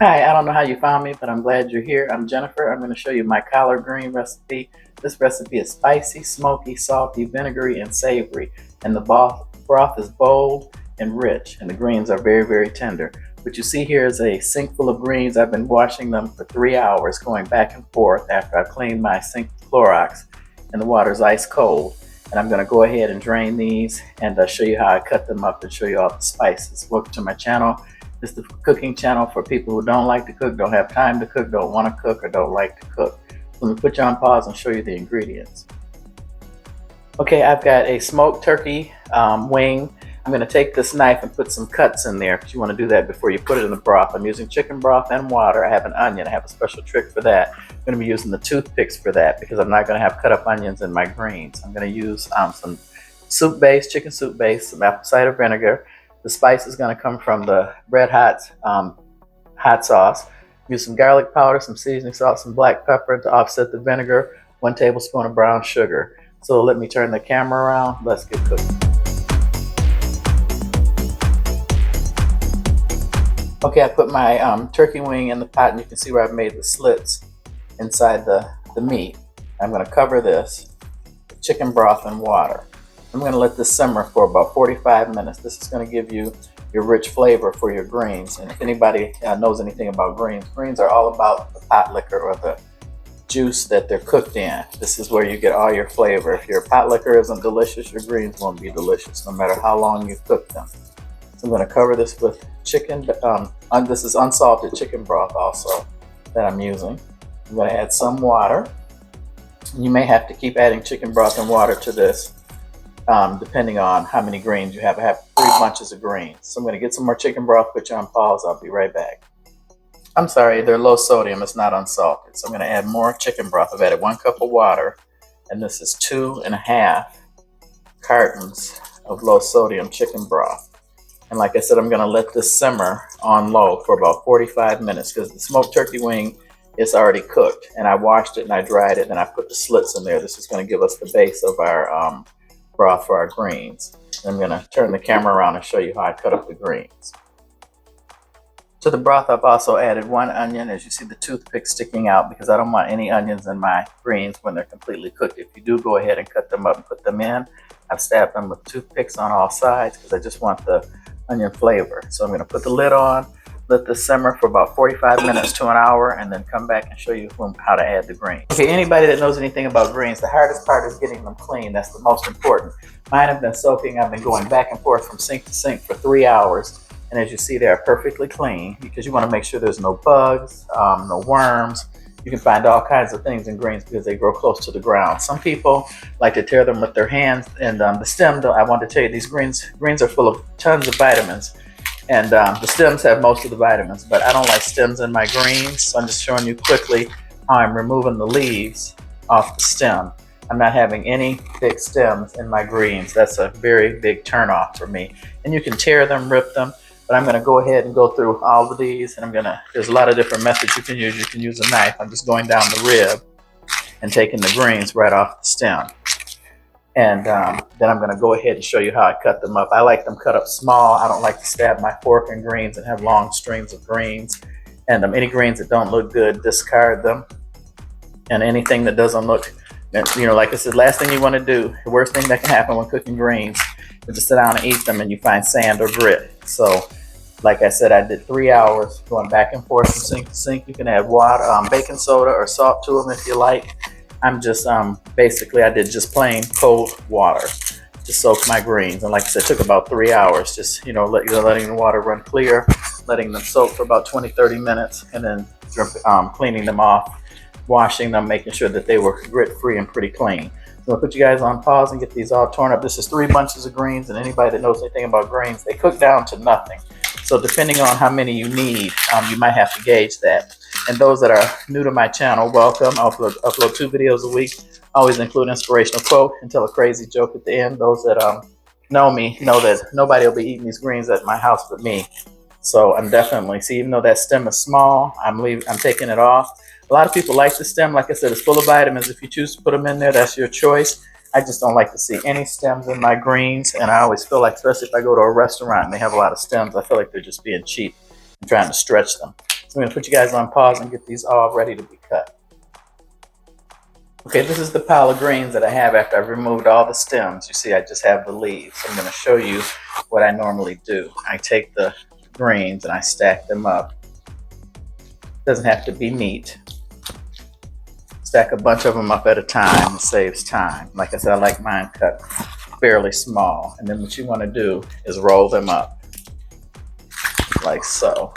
Hi, I don't know how you found me, but I'm glad you're here. I'm Jennifer. I'm going to show you my collard green recipe. This recipe is spicy, smoky, salty, vinegary, and savory. And the broth is bold and rich, and the greens are very, very tender. What you see here is a sink full of greens. I've been washing them for 3 hours, going back and forth after I've cleaned my sink with Clorox, and the water's ice cold. And I'm going to go ahead and drain these and show you how I cut them up and show you all the spices. Welcome to my channel. This is the cooking channel for people who don't like to cook, don't have time to cook, don't want to cook, or don't like to cook. So let me put you on pause and show you the ingredients. Okay, I've got a smoked turkey wing. I'm going to take this knife and put some cuts in there because you want to do that before you put it in the broth. I'm using chicken broth and water. I have an onion. I have a special trick for that. I'm going to be using the toothpicks for that because I'm not going to have cut up onions in my greens. I'm going to use some soup base, chicken soup base, some apple cider vinegar. The spice is going to come from the red hot hot sauce. Use some garlic powder, some seasoning salt, some black pepper to offset the vinegar, 1 tablespoon of brown sugar. So let me turn the camera around. Let's get cooking. Okay, I put my turkey wing in the pot, and you can see where I've made the slits inside the meat. I'm going to cover this with chicken broth and water. I'm going to let this simmer for about 45 minutes. This is going to give you your rich flavor for your greens. And if anybody knows anything about greens, greens are all about the pot liquor or the juice that they're cooked in. This is where you get all your flavor. If your pot liquor isn't delicious, your greens won't be delicious, no matter how long you cook them. So I'm going to cover this with chicken. This is unsalted chicken broth also that I'm using. I'm going to add some water. You may have to keep adding chicken broth and water to this. Depending on how many greens you have. I have 3 bunches of greens. So I'm going to get some more chicken broth, put you on pause. I'll be right back. I'm sorry, they're low sodium. It's not unsalted. So I'm going to add more chicken broth. I've added 1 cup of water, and this is 2.5 cartons of low sodium chicken broth. And like I said, I'm going to let this simmer on low for about 45 minutes because the smoked turkey wing is already cooked. And I washed it and I dried it and I put the slits in there. This is going to give us the base of our broth for our greens. I'm going to turn the camera around and show you how I cut up the greens. To the broth, I've also added 1 onion. As you see, the toothpick sticking out because I don't want any onions in my greens when they're completely cooked. If you do, go ahead and cut them up and put them in. I've stabbed them with toothpicks on all sides because I just want the onion flavor. So I'm going to put the lid on, let this simmer for about 45 minutes to an hour, and then come back and show you how to add the greens. Okay, anybody that knows anything about greens, the hardest part is getting them clean. That's the most important. Mine have been soaking. I've been going back and forth from sink to sink for 3 hours. And as you see, they are perfectly clean because you want to make sure there's no bugs, no worms. You can find all kinds of things in greens because they grow close to the ground. Some people like to tear them with their hands. And the stem, though, I want to tell you, these greens are full of tons of vitamins. And the stems have most of the vitamins, but I don't like stems in my greens. So I'm just showing you quickly how I'm removing the leaves off the stem. I'm not having any big stems in my greens. That's a very big turnoff for me. And you can tear them, rip them, but I'm going to go ahead and go through all of these. And there's a lot of different methods you can use. You can use a knife. I'm just going down the rib and taking the greens right off the stem. And then I'm going to go ahead and show you how I cut them up. I like them cut up small. I don't like to stab my fork in greens and have long strings of greens. And any greens that don't look good, discard them. And anything that doesn't look, like I said, last thing you want to do, the worst thing that can happen when cooking greens is to sit down and eat them and you find sand or grit. So, like I said, I did 3 hours going back and forth from sink to sink. You can add water, baking soda or salt to them if you like. I'm just basically I did just plain cold water to soak my greens, and like I said, it took about 3 hours. Just letting the water run clear, letting them soak for about 20-30 minutes, and then cleaning them off, washing them, making sure that they were grit free and pretty clean. So I'll put you guys on pause and get these all torn up. This is 3 bunches of greens, and anybody that knows anything about greens, they cook down to nothing. So depending on how many you need, you might have to gauge that. And those that are new to my channel, welcome. I upload 2 videos a week. I always include an inspirational quote and tell a crazy joke at the end. Those that know me know that nobody will be eating these greens at my house but me. So I'm definitely, see, even though that stem is small, I'm taking it off. A lot of people like the stem. Like I said, it's full of vitamins. If you choose to put them in there, that's your choice. I just don't like to see any stems in my greens, and I always feel like, especially if I go to a restaurant and they have a lot of stems, I feel like they're just being cheap and trying to stretch them. So I'm gonna put you guys on pause and get these all ready to be cut. Okay, this is the pile of greens that I have after I've removed all the stems. You see, I just have the leaves. So I'm gonna show you what I normally do. I take the greens and I stack them up. Doesn't have to be neat. Stack a bunch of them up at a time. It saves time. Like I said, I like mine cut fairly small. And then what you want to do is roll them up like so.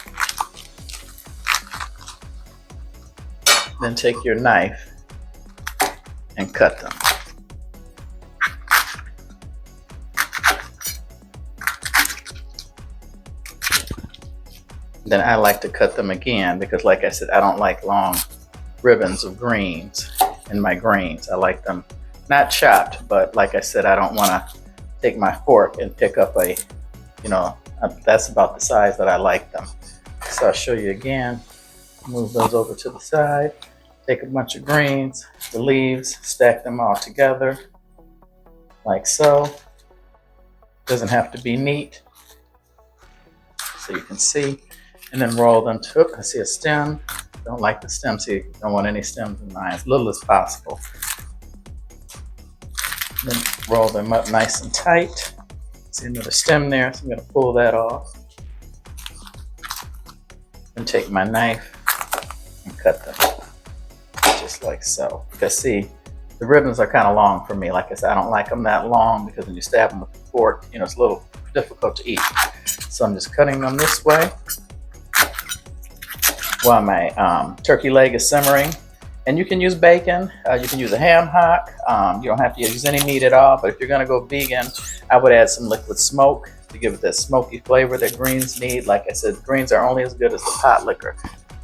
Then take your knife and cut them. Then I like to cut them again because, like I said, I don't like long ribbons of greens in my greens. I like them not chopped, but like I said, I don't want to take my fork and pick up a, that's about the size that I like them. So I'll show you again. Move those over to the side. Take a bunch of greens, the leaves, stack them all together like so. Doesn't have to be neat, so you can see. And then roll them to, I see a stem. Don't like the stem, see, don't want any stems in mine, as little as possible. Then roll them up nice and tight. See another stem there, so I'm gonna pull that off. And take my knife and cut them, just like so. Because see, the ribbons are kind of long for me. Like I said, I don't like them that long because when you stab them with a fork, it's a little difficult to eat. So I'm just cutting them this way while my turkey leg is simmering. And you can use bacon, you can use a ham hock, you don't have to use any meat at all, but if you're gonna go vegan, I would add some liquid smoke to give it that smoky flavor that greens need. Like I said, greens are only as good as the pot liquor.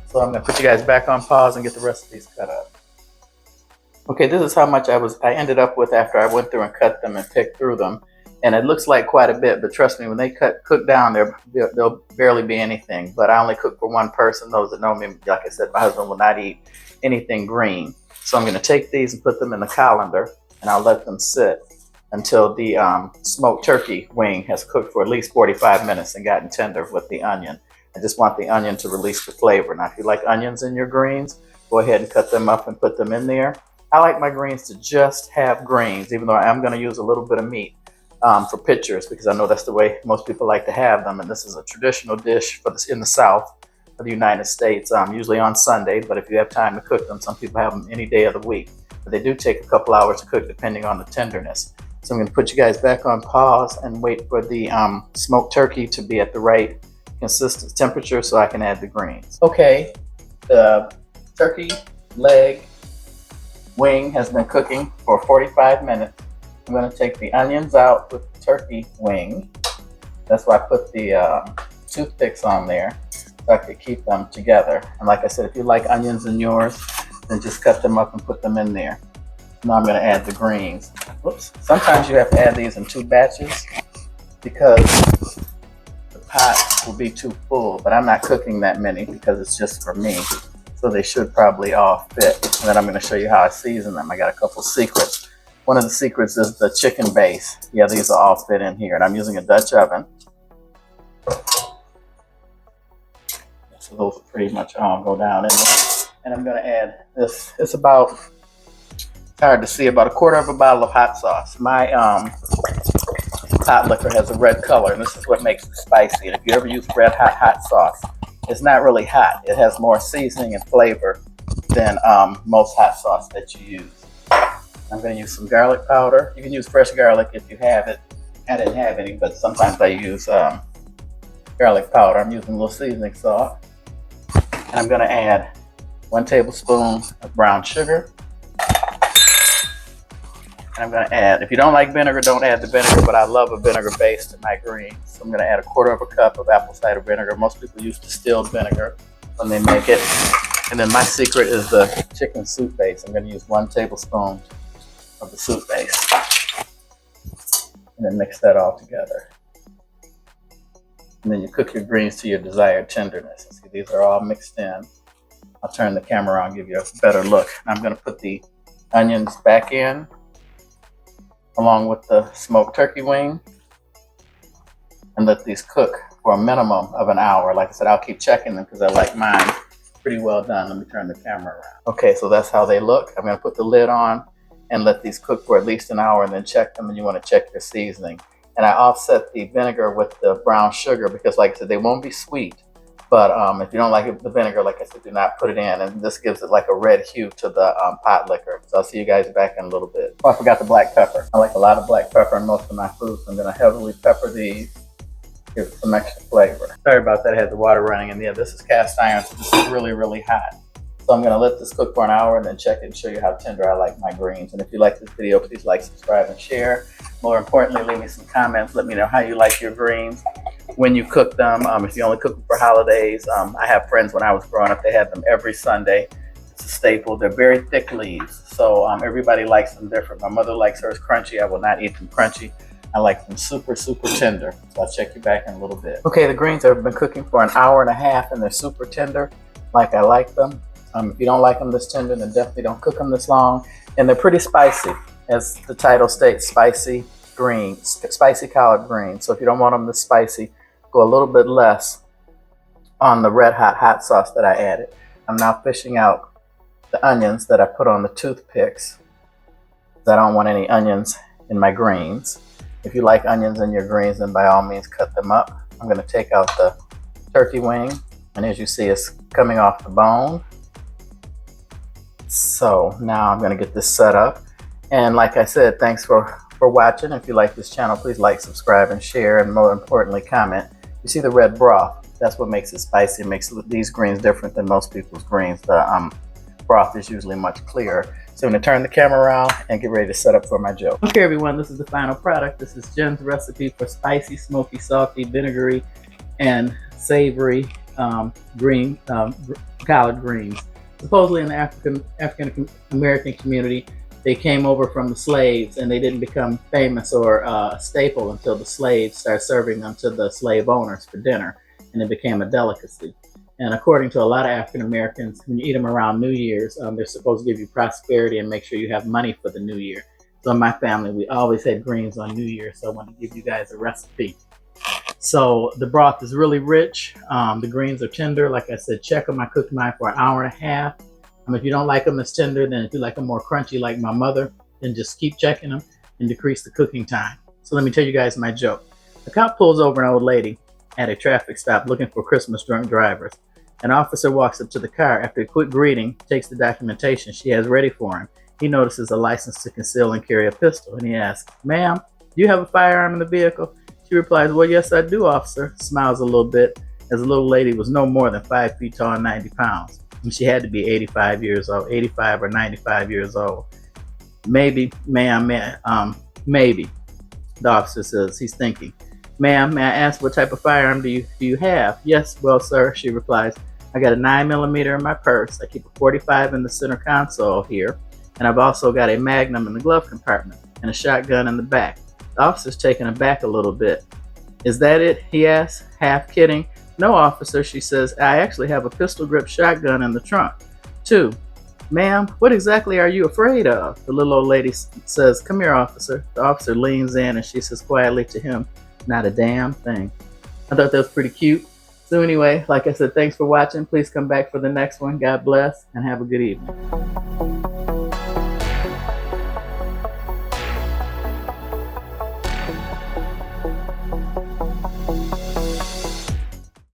So I'm gonna put you guys back on pause and get the rest of these cut up. Okay, this is how much I ended up with after I went through and cut them and picked through them. And it looks like quite a bit, but trust me, when they cook down, there'll barely be anything. But I only cook for one person. Those that know me, like I said, my husband will not eat anything green. So I'm gonna take these and put them in the colander, and I'll let them sit until the smoked turkey wing has cooked for at least 45 minutes and gotten tender with the onion. I just want the onion to release the flavor. Now, if you like onions in your greens, go ahead and cut them up and put them in there. I like my greens to just have greens, even though I am gonna use a little bit of meat for pictures, because I know that's the way most people like to have them. And this is a traditional dish in the South of the United States, usually on Sunday, but if you have time to cook them, some people have them any day of the week. But they do take a couple hours to cook depending on the tenderness. So I'm gonna put you guys back on pause and wait for the smoked turkey to be at the right consistent temperature so I can add the greens. Okay, the turkey leg wing has been cooking for 45 minutes. I'm going to take the onions out with the turkey wing. That's why I put the toothpicks on there so I could keep them together. And like I said, if you like onions in yours, then just cut them up and put them in there. Now I'm going to add the greens. Whoops. Sometimes you have to add these in 2 batches because the pot will be too full, but I'm not cooking that many because it's just for me. So they should probably all fit. And then I'm going to show you how I season them. I got a couple secrets. One of the secrets is the chicken base. Yeah, these will all fit in here. And I'm using a Dutch oven. So those will pretty much all go down in there. And I'm going to add this. It's about, it's hard to see, about 1/4 of a bottle of hot sauce. My hot liquor has a red color, and this is what makes it spicy. And if you ever use red hot sauce, it's not really hot. It has more seasoning and flavor than most hot sauce that you use. I'm going to use some garlic powder. You can use fresh garlic if you have it. I didn't have any, but sometimes I use garlic powder. I'm using a little seasoning salt. And I'm going to add 1 tablespoon of brown sugar. And I'm going to add, if you don't like vinegar, don't add the vinegar, but I love a vinegar base to my greens. So I'm going to add 1/4 of a cup of apple cider vinegar. Most people use distilled vinegar when they make it. And then my secret is the chicken soup base. I'm going to use 1 tablespoon of the soup base. And then mix that all together. And then you cook your greens to your desired tenderness. See, these are all mixed in. I'll turn the camera on, give you a better look. I'm going to put the onions back in, along with the smoked turkey wing, and let these cook for a minimum of an hour. Like I said, I'll keep checking them because I like mine pretty well done. Let me turn the camera around. Okay, so that's how they look. I'm going to put the lid on and let these cook for at least an hour and then check them, and you want to check your seasoning. And I offset the vinegar with the brown sugar because, like I said, they won't be sweet. But if you don't like the vinegar, like I said, do not put it in. And this gives it like a red hue to the pot liquor. So I'll see you guys back in a little bit. Oh, I forgot the black pepper. I like a lot of black pepper in most of my food, so I'm going to heavily pepper these. Give it some extra flavor. Sorry about that, I had the water running in. Yeah, this is cast iron, so this is really, really hot. So I'm gonna let this cook for an hour and then check it and show you how tender I like my greens. And if you like this video, please like, subscribe, and share. More importantly, leave me some comments. Let me know how you like your greens when you cook them. If you only cook them for holidays, I have friends when I was growing up, they had them every Sunday. It's a staple. They're very thick leaves, so everybody likes them different. My mother likes hers crunchy. I will not eat them crunchy. I like them super, super tender. So I'll check you back in a little bit. Okay, the greens have been cooking for an hour and a half and they're super tender like I like them. If you don't like them this tender, then definitely don't cook them this long. And they're pretty spicy, as the title states, spicy greens, spicy collard greens. So if you don't want them this spicy, go a little bit less on the red hot sauce that I added. I'm now fishing out the onions that I put on the toothpicks, because I don't want any onions in my greens. If you like onions in your greens, then by all means cut them up. I'm going to take out the turkey wing, and as you see, it's coming off the bone. So now I'm going to get this set up. And like I said, thanks for watching. If you like this channel, please like, subscribe, and share, and more importantly, comment. You see the red broth? That's what makes it spicy. It makes these greens different than most people's greens. The broth is usually much clearer. So I'm going to turn the camera around and get ready to set up for my joke. Okay, everyone, this is the final product. This is Jen's recipe for spicy, smoky, salty, vinegary, and savory green collard greens. Supposedly in the African American community, they came over from the slaves, and they didn't become famous or a staple until the slaves started serving them to the slave owners for dinner, and it became a delicacy. And according to a lot of African Americans, when you eat them around New Year's, they're supposed to give you prosperity and make sure you have money for the new year. So in my family, we always had greens on New Year, so I want to give you guys a recipe. So the broth is really rich. The greens are tender. Like I said, check them. I cooked mine for an hour and a half. If you don't like them as tender, then if you like them more crunchy like my mother, then just keep checking them and decrease the cooking time. So let me tell you guys my joke. A cop pulls over an old lady at a traffic stop looking for Christmas drunk drivers. An officer walks up to the car. After a quick greeting, takes the documentation she has ready for him. He notices a license to conceal and carry a pistol, and he asks, "Ma'am, do you have a firearm in the vehicle?" She replies, "Well, yes, I do, officer." Smiles a little bit, as the little lady was no more than 5 feet tall and 90 pounds. And she had to be 85 years old, 85 or 95 years old. "Maybe, ma'am, maybe," the officer says. He's thinking. "Ma'am, may I ask what type of firearm do you have?" "Yes, well, sir," she replies, "I got a 9mm in my purse. I keep a .45 in the center console here, and I've also got a Magnum in the glove compartment and a shotgun in the back." The officer's taken aback a little bit. "Is that it?" he asks, half kidding. "No, officer," she says, "I actually have a pistol-grip shotgun in the trunk, too." "Ma'am, what exactly are you afraid of?" The little old lady says, "Come here, officer." The officer leans in and she says quietly to him, "Not a damn thing." I thought that was pretty cute. So anyway, like I said, thanks for watching. Please come back for the next one. God bless and have a good evening.